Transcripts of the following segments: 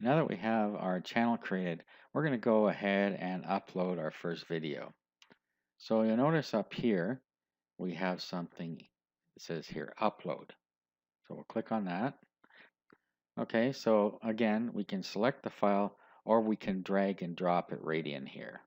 Now that we have our channel created, we're going to go ahead and upload our first video. So you'll notice up here, we have something that says here, upload. So we'll click on that. Okay, so again, we can select the file or we can drag and drop it right in here.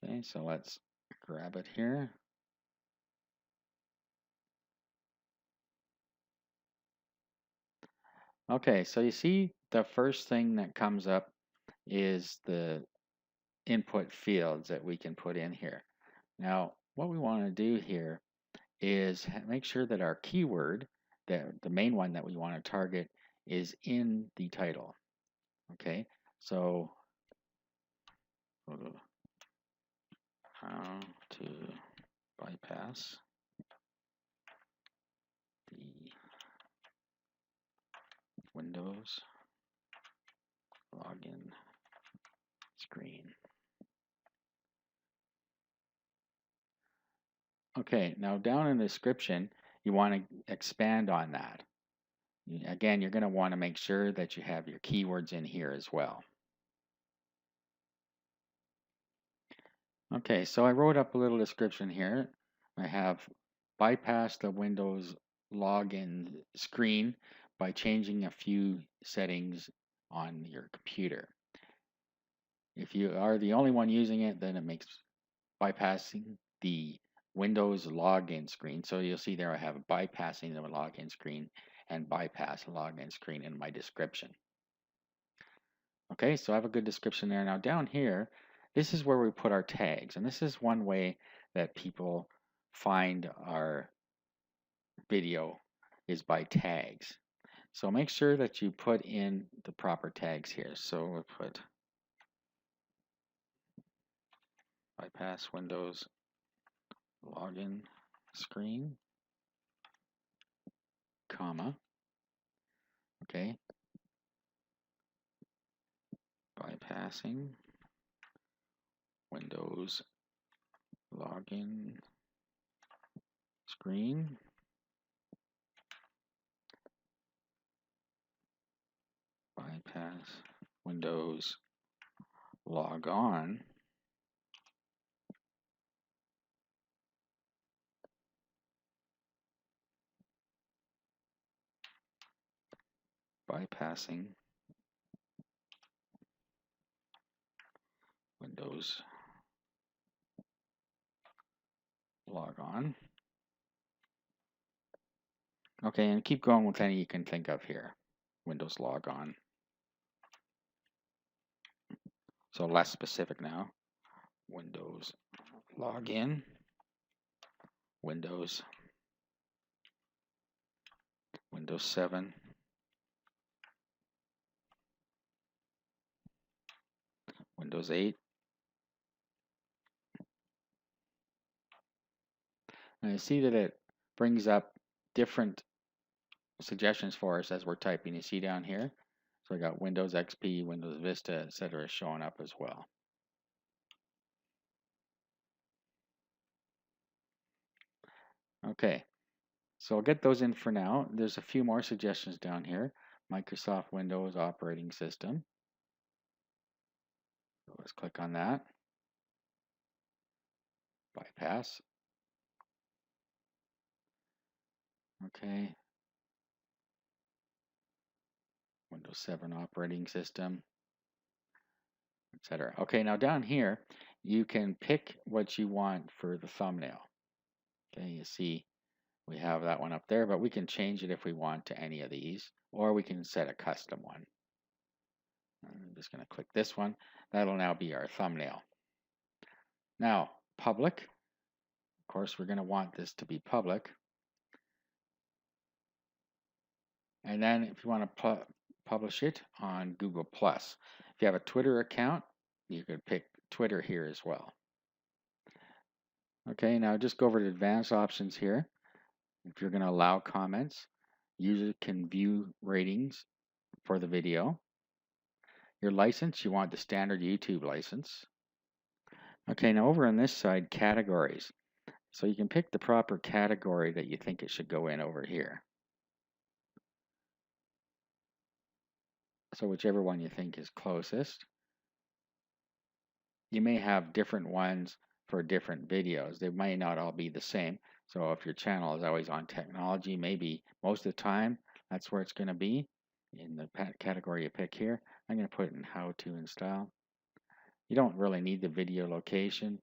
Okay, so let's grab it here. Okay, so you see the first thing that comes up is the input fields that we can put in here. Now, what we want to do here is make sure that our keyword, the main one that we want to target, is in the title. Okay, so how to bypass the Windows login screen. Okay, now down in the description, you want to expand on that. Again, you're going to want to make sure that you have your keywords in here as well. Okay, so I wrote up a little description here. I have bypassed the Windows login screen by changing a few settings on your computer. If you are the only one using it, then it makes bypassing the Windows login screen. So you'll see there I have bypassing the login screen and bypass login screen in my description. Okay, so I have a good description there. Now down here, this is where we put our tags, and this is one way that people find our video is by tags. So make sure that you put in the proper tags here. So we'll put bypass Windows login screen, comma, okay, bypassing Windows login screen, bypass Windows log on, bypassing Windows log on. Okay, and keep going with any you can think of here. Windows log on. So less specific now. Windows login. Windows 7. Windows 8. And you see that it brings up different suggestions for us as we're typing. You see down here? So I got Windows XP, Windows Vista, etc. showing up as well. Okay, so I'll get those in for now. There's a few more suggestions down here. Microsoft Windows operating system. So let's click on that. Bypass. Okay. Windows 7 operating system, etc. Okay, now down here, you can pick what you want for the thumbnail. Okay, you see we have that one up there, but we can change it if we want to any of these, or we can set a custom one. I'm just going to click this one. That'll now be our thumbnail. Now, public. Of course, we're going to want this to be public. And then if you want to publish it on Google+. If you have a Twitter account, you could pick Twitter here as well. Okay, now just go over to advanced options here. If you're going to allow comments, user can view ratings for the video. Your license, you want the standard YouTube license. Okay, now over on this side, categories. So you can pick the proper category that you think it should go in over here. So whichever one you think is closest. You may have different ones for different videos. They may not all be the same. So if your channel is always on technology, maybe most of the time that's where it's going to be in the category you pick here. I'm going to put it in how to and style. You don't really need the video location.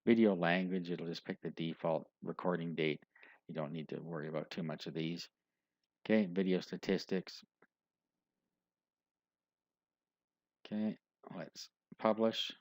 Video language, it'll just pick the default recording date. You don't need to worry about too much of these. Okay, video statistics. Okay, let's publish.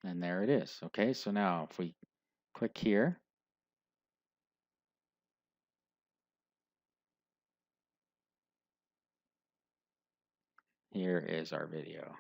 And there it is. Okay, so now if we click here, here is our video.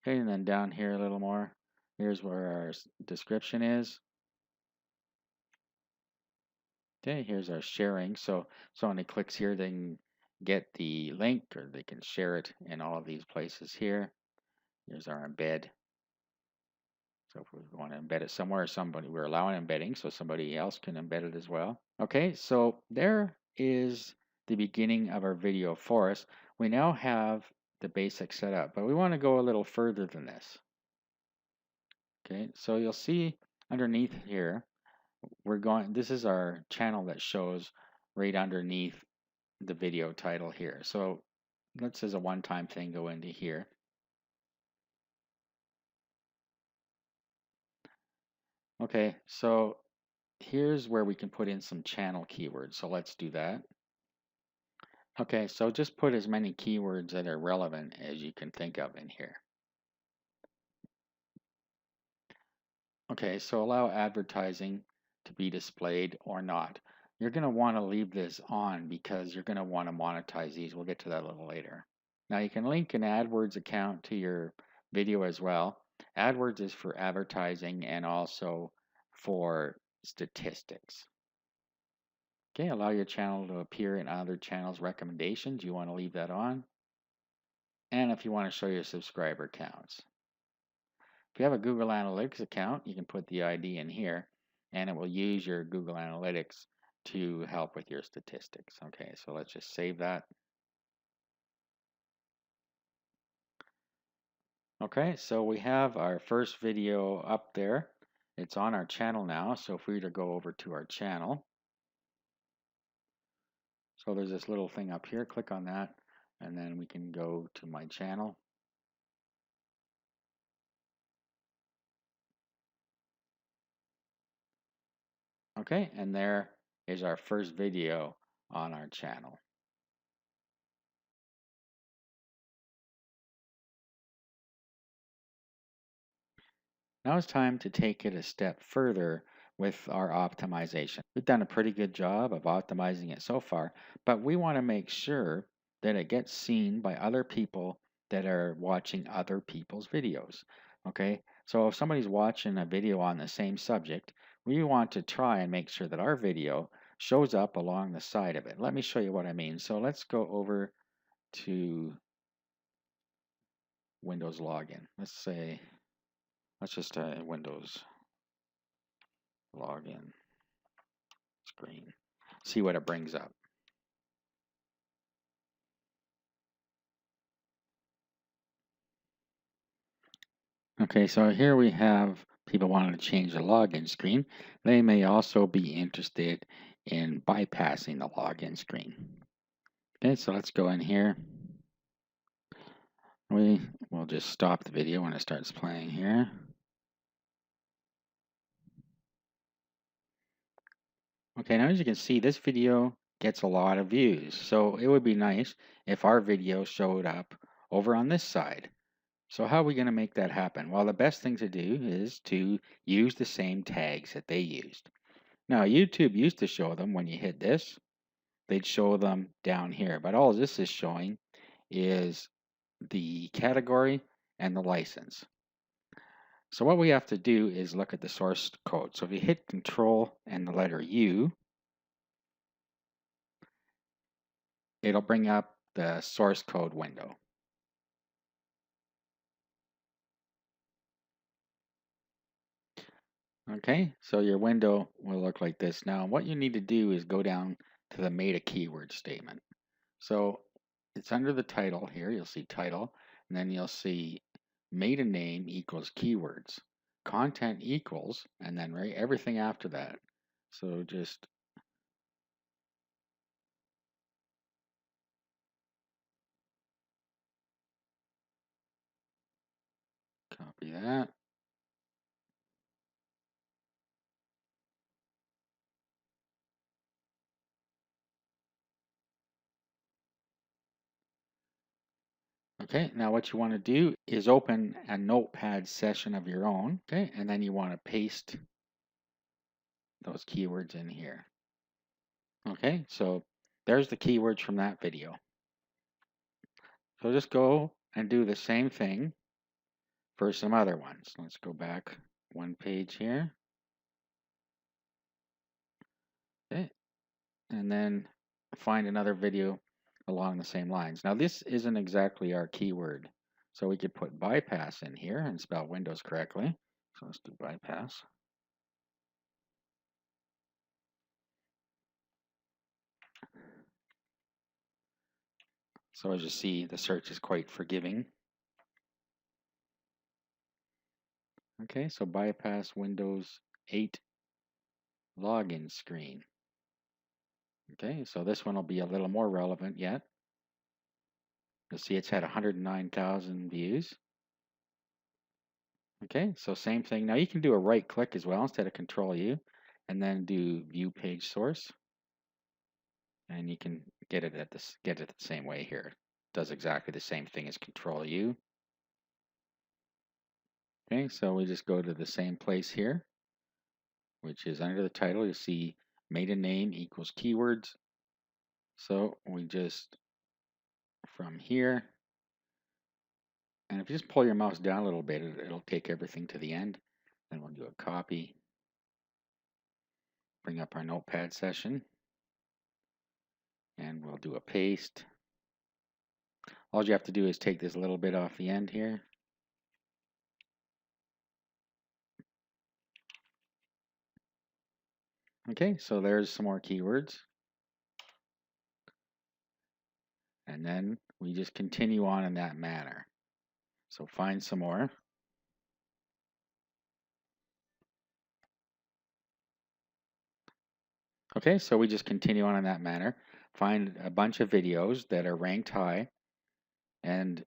Okay, and then down here a little more, here's where our description is. Okay, here's our sharing. So someone who clicks here, they can get the link or they can share it in all of these places here. Here's our embed. So if we want to embed it somewhere, we're allowing embedding, so somebody else can embed it as well. Okay, so there is the beginning of our video for us. We now have the basic set up, but we want to go a little further than this. Okay, so you'll see underneath here, this is our channel that shows right underneath the video title here. So let's, as a one-time thing, go into here. Okay, so here's where we can put in some channel keywords. So let's do that. Okay, so just put as many keywords that are relevant as you can think of in here. Okay, so allow advertising to be displayed or not. You're going to want to leave this on because you're going to want to monetize these. We'll get to that a little later. Now you can link an AdWords account to your video as well. AdWords is for advertising and also for statistics. Okay, allow your channel to appear in other channels' recommendations. You want to leave that on. And if you want to show your subscriber counts. If you have a Google Analytics account, you can put the ID in here and it will use your Google Analytics to help with your statistics. Okay, so let's just save that. Okay, so we have our first video up there. It's on our channel now, so if we were to go over to our channel, so there's this little thing up here, click on that, and then we can go to my channel. Okay, and there is our first video on our channel. Now it's time to take it a step further with our optimization. We've done a pretty good job of optimizing it so far, but we want to make sure that it gets seen by other people that are watching other people's videos. Okay, so if somebody's watching a video on the same subject, we want to try and make sure that our video shows up along the side of it. Let me show you what I mean. So let's go over to Windows login. Let's just Windows login screen. See what it brings up. Okay, so here we have people wanting to change the login screen. They may also be interested in bypassing the login screen. Okay, so let's go in here. We will just stop the video when it starts playing here. Okay, now as you can see, this video gets a lot of views. So it would be nice if our video showed up over on this side. So how are we going to make that happen? Well, the best thing to do is to use the same tags that they used. Now, YouTube used to show them when you hit this, they'd show them down here. But all this is showing is the category and the license. So what we have to do is look at the source code. So if you hit Control and the letter U, it'll bring up the source code window. Okay, so your window will look like this. Now, what you need to do is go down to the meta keyword statement. So it's under the title here. You'll see title, and then you'll see meta name equals keywords, content equals, and then right everything after that. So just copy that. Okay, now what you want to do is open a notepad session of your own. Okay, and then you want to paste those keywords in here. Okay, so there's the keywords from that video. So just go and do the same thing for some other ones. Let's go back one page here. Okay, and then find another video along the same lines. Now this isn't exactly our keyword, so we could put bypass in here and spell Windows correctly. So let's do bypass. So as you see, the search is quite forgiving. Okay, so bypass Windows 8 login screen. Okay, so this one will be a little more relevant yet. You'll see it's had 109,000 views. Okay, so same thing. Now you can do a right click as well instead of Control U, and then do View Page Source, and you can get it the same way here. It does exactly the same thing as Control U. Okay, so we just go to the same place here, which is under the title. You'll see maiden name equals keywords. So we just from here, and if you just pull your mouse down a little bit, it'll take everything to the end. Then we'll do a copy, bring up our notepad session, and we'll do a paste. All you have to do is take this little bit off the end here. Okay, so there's some more keywords. And then we just continue on in that manner. So find some more. Okay, so we just continue on in that manner. Find a bunch of videos that are ranked high and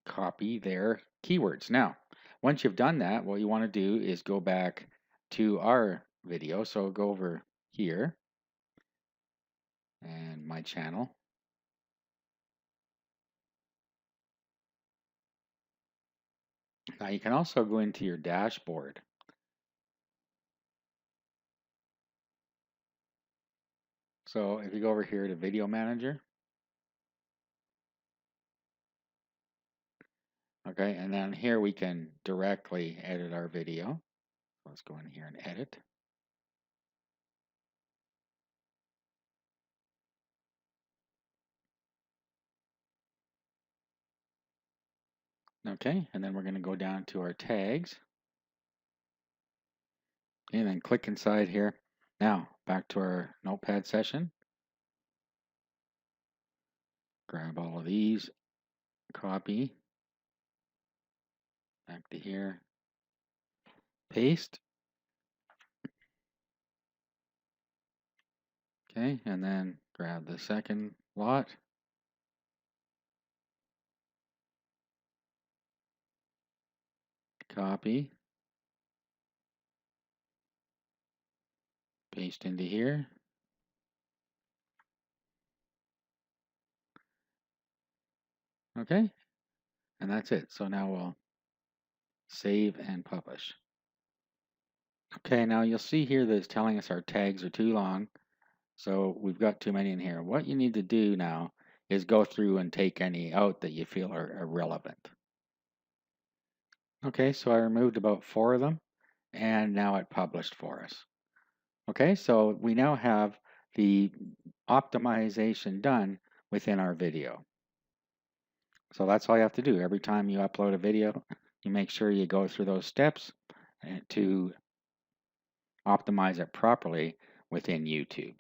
copy their keywords. Now, once you've done that, what you want to do is go back to our video. So go over here and my channel. Now you can also go into your dashboard. So if you go over here to Video Manager, okay, and then here we can directly edit our video. Let's go in here and edit. Okay, and then we're going to go down to our tags. And then click inside here. Now, back to our notepad session. Grab all of these, copy, back to here, paste. Okay, and then grab the second lot. Copy, paste into here. Okay, and that's it. So now we'll save and publish. Okay, now you'll see here that it's telling us our tags are too long. So we've got too many in here. What you need to do now is go through and take any out that you feel are irrelevant. Okay, so I removed about 4 of them, and now it published for us. Okay, so we now have the optimization done within our video. So that's all you have to do. Every time you upload a video, you make sure you go through those steps to optimize it properly within YouTube.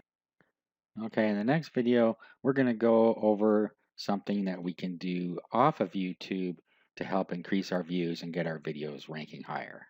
Okay, in the next video, we're going to go over something that we can do off of YouTube to help increase our views and get our videos ranking higher.